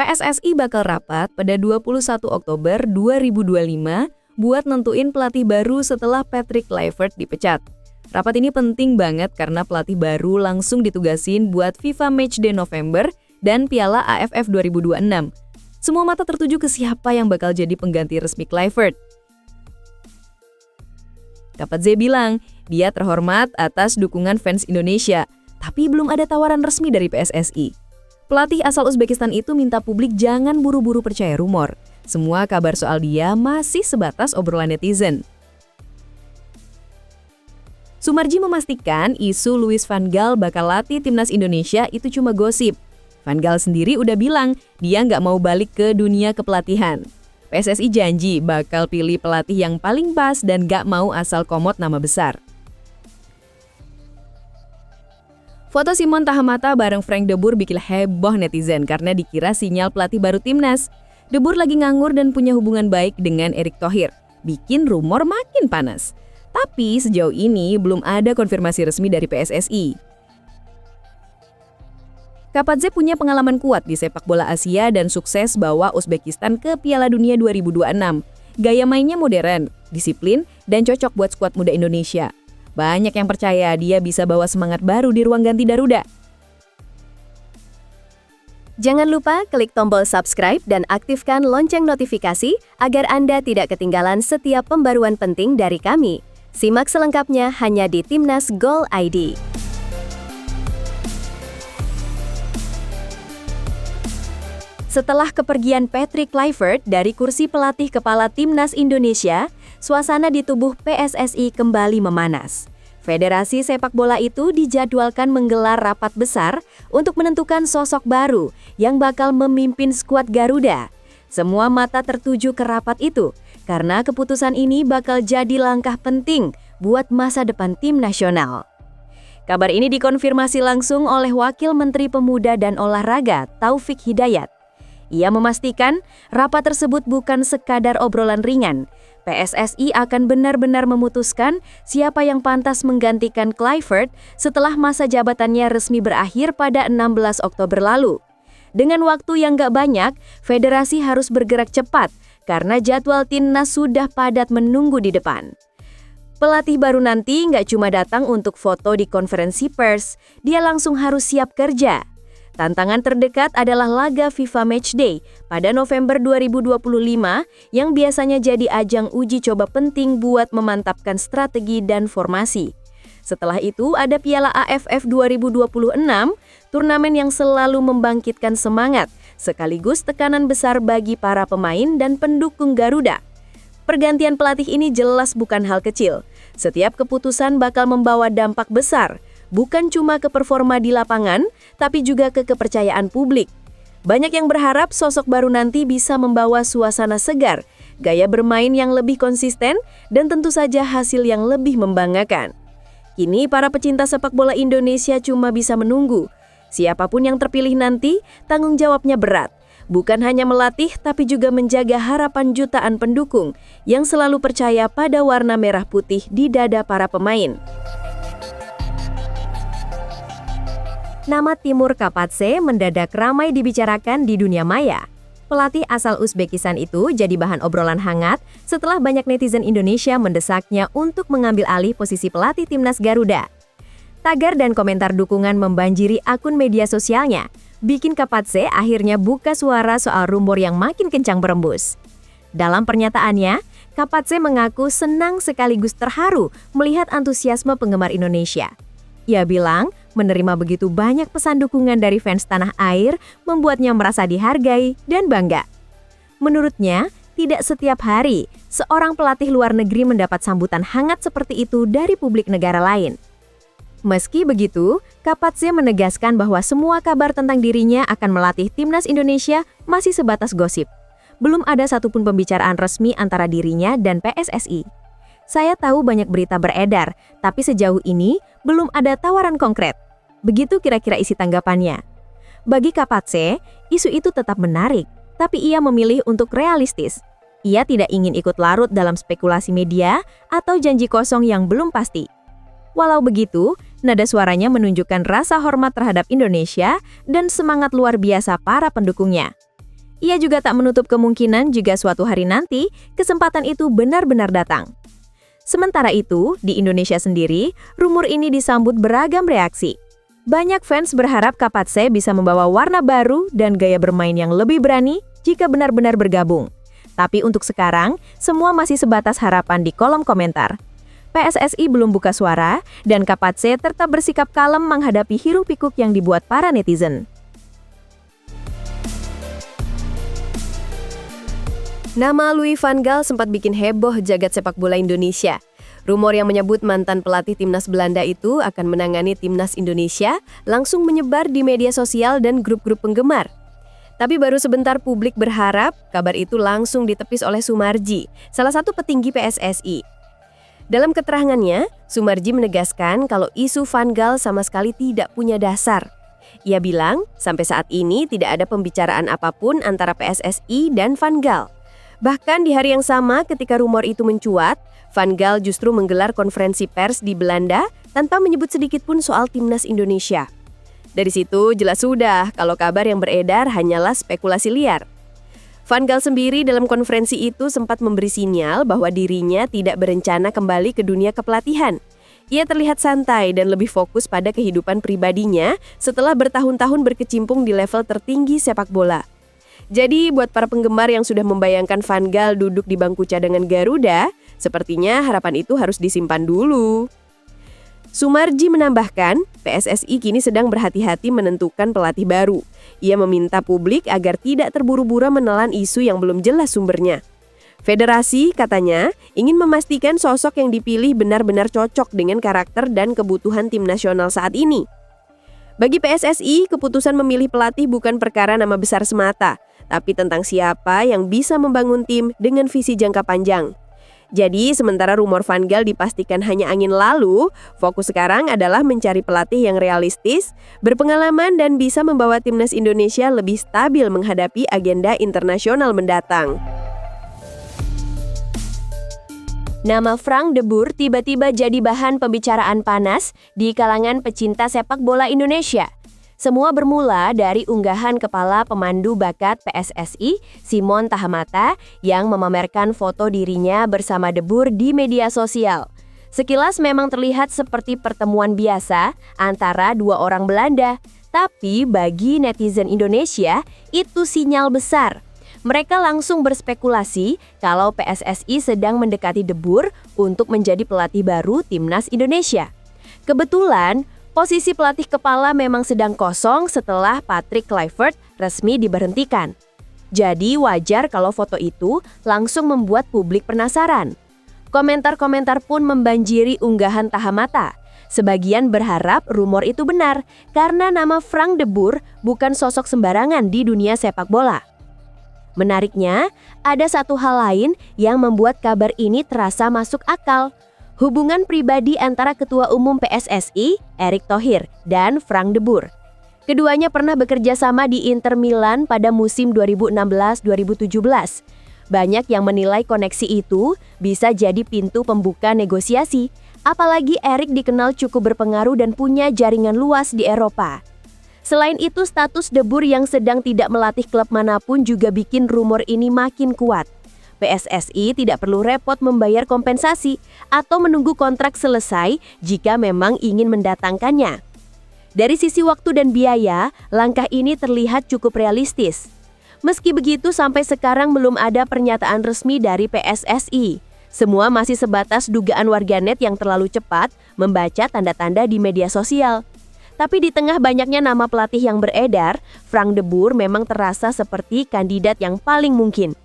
PSSI bakal rapat pada 21 Oktober 2025 buat nentuin pelatih baru setelah Patrick Kluivert dipecat. Rapat ini penting banget karena pelatih baru langsung ditugasin buat FIFA Matchday November dan Piala AFF 2026. Semua mata tertuju ke siapa yang bakal jadi pengganti resmi Kluivert. Kapadzé bilang, dia terhormat atas dukungan fans Indonesia, tapi belum ada tawaran resmi dari PSSI. Pelatih asal Uzbekistan itu minta publik jangan buru-buru percaya rumor. Semua kabar soal dia masih sebatas obrolan netizen. Sumarji memastikan isu Louis van Gaal bakal latih timnas Indonesia itu cuma gosip. Van Gaal sendiri udah bilang dia nggak mau balik ke dunia kepelatihan. PSSI janji bakal pilih pelatih yang paling pas dan nggak mau asal komot nama besar. Foto Simon Tahamata bareng Frank de Boer bikin heboh netizen karena dikira sinyal pelatih baru timnas. De Boer lagi nganggur dan punya hubungan baik dengan Erick Thohir, bikin rumor makin panas. Tapi sejauh ini belum ada konfirmasi resmi dari PSSI. Kapadzé punya pengalaman kuat di sepak bola Asia dan sukses bawa Uzbekistan ke Piala Dunia 2026. Gaya mainnya modern, disiplin, dan cocok buat skuad muda Indonesia. Banyak yang percaya dia bisa bawa semangat baru di ruang ganti Garuda. Jangan lupa klik tombol subscribe dan aktifkan lonceng notifikasi agar Anda tidak ketinggalan setiap pembaruan penting dari kami. Simak selengkapnya hanya di Timnas Gol ID. Setelah kepergian Patrick Kluivert dari kursi pelatih kepala Timnas Indonesia, suasana di tubuh PSSI kembali memanas. Federasi sepak bola itu dijadwalkan menggelar rapat besar untuk menentukan sosok baru yang bakal memimpin skuad Garuda. Semua mata tertuju ke rapat itu, karena keputusan ini bakal jadi langkah penting buat masa depan tim nasional. Kabar ini dikonfirmasi langsung oleh Wakil Menteri Pemuda dan Olahraga, Taufik Hidayat. Ia memastikan rapat tersebut bukan sekadar obrolan ringan. PSSI akan benar-benar memutuskan siapa yang pantas menggantikan Kluivert setelah masa jabatannya resmi berakhir pada 16 Oktober lalu. Dengan waktu yang gak banyak, federasi harus bergerak cepat karena jadwal timnas sudah padat menunggu di depan. Pelatih baru nanti nggak cuma datang untuk foto di konferensi pers, dia langsung harus siap kerja. Tantangan terdekat adalah laga FIFA Matchday pada November 2025 yang biasanya jadi ajang uji coba penting buat memantapkan strategi dan formasi. Setelah itu ada Piala AFF 2026, turnamen yang selalu membangkitkan semangat, sekaligus tekanan besar bagi para pemain dan pendukung Garuda. Pergantian pelatih ini jelas bukan hal kecil. Setiap keputusan bakal membawa dampak besar, bukan cuma ke performa di lapangan, tapi juga ke kepercayaan publik. Banyak yang berharap sosok baru nanti bisa membawa suasana segar, gaya bermain yang lebih konsisten, dan tentu saja hasil yang lebih membanggakan. Kini para pecinta sepak bola Indonesia cuma bisa menunggu. Siapapun yang terpilih nanti, tanggung jawabnya berat. Bukan hanya melatih, tapi juga menjaga harapan jutaan pendukung yang selalu percaya pada warna merah putih di dada para pemain. Nama Timur Kapadzé mendadak ramai dibicarakan di dunia maya. Pelatih asal Uzbekistan itu jadi bahan obrolan hangat setelah banyak netizen Indonesia mendesaknya untuk mengambil alih posisi pelatih timnas Garuda. Tagar dan komentar dukungan membanjiri akun media sosialnya, bikin Kapadzé akhirnya buka suara soal rumor yang makin kencang berembus. Dalam pernyataannya, Kapadzé mengaku senang sekaligus terharu melihat antusiasme penggemar Indonesia. Ia bilang, menerima begitu banyak pesan dukungan dari fans tanah air membuatnya merasa dihargai dan bangga. Menurutnya, tidak setiap hari seorang pelatih luar negeri mendapat sambutan hangat seperti itu dari publik negara lain. Meski begitu, Kapadzé menegaskan bahwa semua kabar tentang dirinya akan melatih timnas Indonesia masih sebatas gosip. Belum ada satupun pembicaraan resmi antara dirinya dan PSSI. Saya tahu banyak berita beredar, tapi sejauh ini belum ada tawaran konkret. Begitu kira-kira isi tanggapannya. Bagi Kapadzé, isu itu tetap menarik, tapi ia memilih untuk realistis. Ia tidak ingin ikut larut dalam spekulasi media atau janji kosong yang belum pasti. Walau begitu, nada suaranya menunjukkan rasa hormat terhadap Indonesia dan semangat luar biasa para pendukungnya. Ia juga tak menutup kemungkinan jika suatu hari nanti kesempatan itu benar-benar datang. Sementara itu, di Indonesia sendiri, rumor ini disambut beragam reaksi. Banyak fans berharap Kapatse bisa membawa warna baru dan gaya bermain yang lebih berani jika benar-benar bergabung. Tapi untuk sekarang, semua masih sebatas harapan di kolom komentar. PSSI belum buka suara, dan Kapatse tetap bersikap kalem menghadapi hiruk-pikuk yang dibuat para netizen. Nama Louis van Gaal sempat bikin heboh jagat sepak bola Indonesia. Rumor yang menyebut mantan pelatih timnas Belanda itu akan menangani timnas Indonesia langsung menyebar di media sosial dan grup-grup penggemar. Tapi baru sebentar publik berharap kabar itu langsung ditepis oleh Sumarji, salah satu petinggi PSSI. Dalam keterangannya, Sumarji menegaskan kalau isu Van Gaal sama sekali tidak punya dasar. Ia bilang, sampai saat ini tidak ada pembicaraan apapun antara PSSI dan Van Gaal. Bahkan di hari yang sama ketika rumor itu mencuat, Van Gaal justru menggelar konferensi pers di Belanda tanpa menyebut sedikit pun soal timnas Indonesia. Dari situ jelas sudah kalau kabar yang beredar hanyalah spekulasi liar. Van Gaal sendiri dalam konferensi itu sempat memberi sinyal bahwa dirinya tidak berencana kembali ke dunia kepelatihan. Ia terlihat santai dan lebih fokus pada kehidupan pribadinya setelah bertahun-tahun berkecimpung di level tertinggi sepak bola. Jadi buat para penggemar yang sudah membayangkan Van Gaal duduk di bangku cadangan Garuda, sepertinya harapan itu harus disimpan dulu. Sumarji menambahkan, PSSI kini sedang berhati-hati menentukan pelatih baru. Ia meminta publik agar tidak terburu-buru menelan isu yang belum jelas sumbernya. Federasi, katanya, ingin memastikan sosok yang dipilih benar-benar cocok dengan karakter dan kebutuhan tim nasional saat ini. Bagi PSSI, keputusan memilih pelatih bukan perkara nama besar semata, tapi tentang siapa yang bisa membangun tim dengan visi jangka panjang. Jadi, sementara rumor Van Gaal dipastikan hanya angin lalu, fokus sekarang adalah mencari pelatih yang realistis, berpengalaman dan bisa membawa timnas Indonesia lebih stabil menghadapi agenda internasional mendatang. Nama Frank de Boer tiba-tiba jadi bahan pembicaraan panas di kalangan pecinta sepak bola Indonesia. Semua bermula dari unggahan kepala pemandu bakat PSSI, Simon Tahamata, yang memamerkan foto dirinya bersama de Boer di media sosial. Sekilas memang terlihat seperti pertemuan biasa antara dua orang Belanda, tapi bagi netizen Indonesia, itu sinyal besar. Mereka langsung berspekulasi kalau PSSI sedang mendekati de Boer untuk menjadi pelatih baru timnas Indonesia. Kebetulan, posisi pelatih kepala memang sedang kosong setelah Patrick Kluivert resmi diberhentikan. Jadi wajar kalau foto itu langsung membuat publik penasaran. Komentar-komentar pun membanjiri unggahan Tahamata. Sebagian berharap rumor itu benar karena nama Frank de Boer bukan sosok sembarangan di dunia sepak bola. Menariknya, ada satu hal lain yang membuat kabar ini terasa masuk akal. Hubungan pribadi antara Ketua Umum PSSI, Erick Thohir, dan Frank de Boer. Keduanya pernah bekerja sama di Inter Milan pada musim 2016-2017. Banyak yang menilai koneksi itu bisa jadi pintu pembuka negosiasi, apalagi Erick dikenal cukup berpengaruh dan punya jaringan luas di Eropa. Selain itu, status de Boer yang sedang tidak melatih klub manapun juga bikin rumor ini makin kuat. PSSI tidak perlu repot membayar kompensasi atau menunggu kontrak selesai jika memang ingin mendatangkannya. Dari sisi waktu dan biaya, langkah ini terlihat cukup realistis. Meski begitu, sampai sekarang belum ada pernyataan resmi dari PSSI. Semua masih sebatas dugaan warganet yang terlalu cepat membaca tanda-tanda di media sosial. Tapi di tengah banyaknya nama pelatih yang beredar, Frank de Boer memang terasa seperti kandidat yang paling mungkin.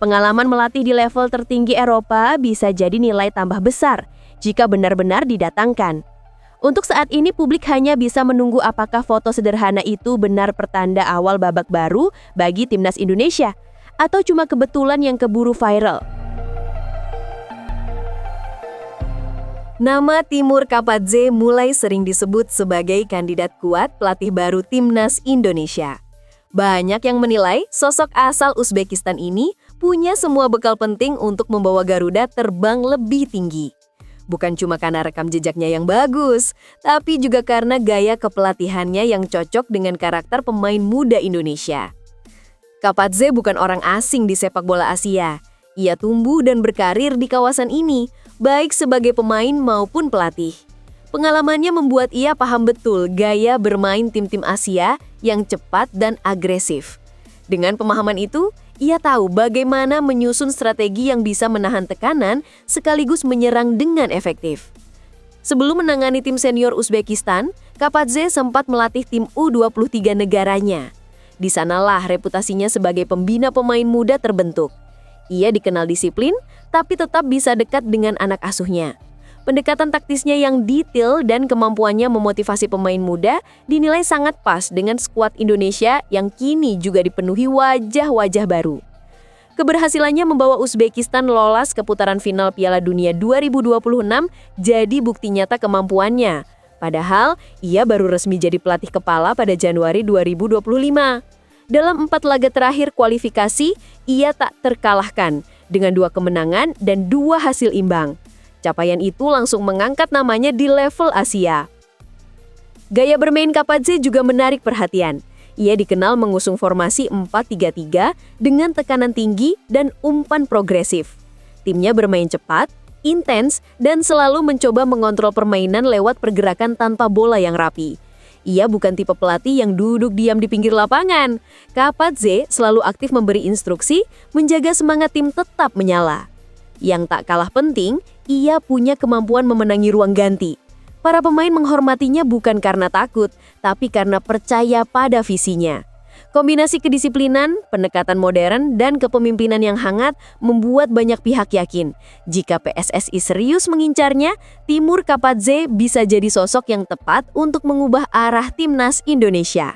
Pengalaman melatih di level tertinggi Eropa bisa jadi nilai tambah besar jika benar-benar didatangkan. Untuk saat ini publik hanya bisa menunggu apakah foto sederhana itu benar pertanda awal babak baru bagi timnas Indonesia atau cuma kebetulan yang keburu viral. Nama Timur Kapatze mulai sering disebut sebagai kandidat kuat pelatih baru timnas Indonesia. Banyak yang menilai sosok asal Uzbekistan ini punya semua bekal penting untuk membawa Garuda terbang lebih tinggi. Bukan cuma karena rekam jejaknya yang bagus, tapi juga karena gaya kepelatihannya yang cocok dengan karakter pemain muda Indonesia. Kapadze bukan orang asing di sepak bola Asia. Ia tumbuh dan berkarir di kawasan ini, baik sebagai pemain maupun pelatih. Pengalamannya membuat ia paham betul gaya bermain tim-tim Asia yang cepat dan agresif. Dengan pemahaman itu, ia tahu bagaimana menyusun strategi yang bisa menahan tekanan sekaligus menyerang dengan efektif. Sebelum menangani tim senior Uzbekistan, Kapadze sempat melatih tim U23 negaranya. Di sanalah reputasinya sebagai pembina pemain muda terbentuk. Ia dikenal disiplin, tapi tetap bisa dekat dengan anak asuhnya. Pendekatan taktisnya yang detail dan kemampuannya memotivasi pemain muda dinilai sangat pas dengan skuad Indonesia yang kini juga dipenuhi wajah-wajah baru. Keberhasilannya membawa Uzbekistan lolos ke putaran final Piala Dunia 2026 jadi bukti nyata kemampuannya. Padahal, ia baru resmi jadi pelatih kepala pada Januari 2025. Dalam 4 laga terakhir kualifikasi, ia tak terkalahkan dengan 2 kemenangan dan 2 hasil imbang. Capaian itu langsung mengangkat namanya di level Asia. Gaya bermain Kapadze juga menarik perhatian. Ia dikenal mengusung formasi 4-3-3 dengan tekanan tinggi dan umpan progresif. Timnya bermain cepat, intens, dan selalu mencoba mengontrol permainan lewat pergerakan tanpa bola yang rapi. Ia bukan tipe pelatih yang duduk diam di pinggir lapangan. Kapadze selalu aktif memberi instruksi, menjaga semangat tim tetap menyala. Yang tak kalah penting, ia punya kemampuan memenangi ruang ganti. Para pemain menghormatinya bukan karena takut, tapi karena percaya pada visinya. Kombinasi kedisiplinan, pendekatan modern, dan kepemimpinan yang hangat membuat banyak pihak yakin. Jika PSSI serius mengincarnya, Timur Kapadze bisa jadi sosok yang tepat untuk mengubah arah timnas Indonesia.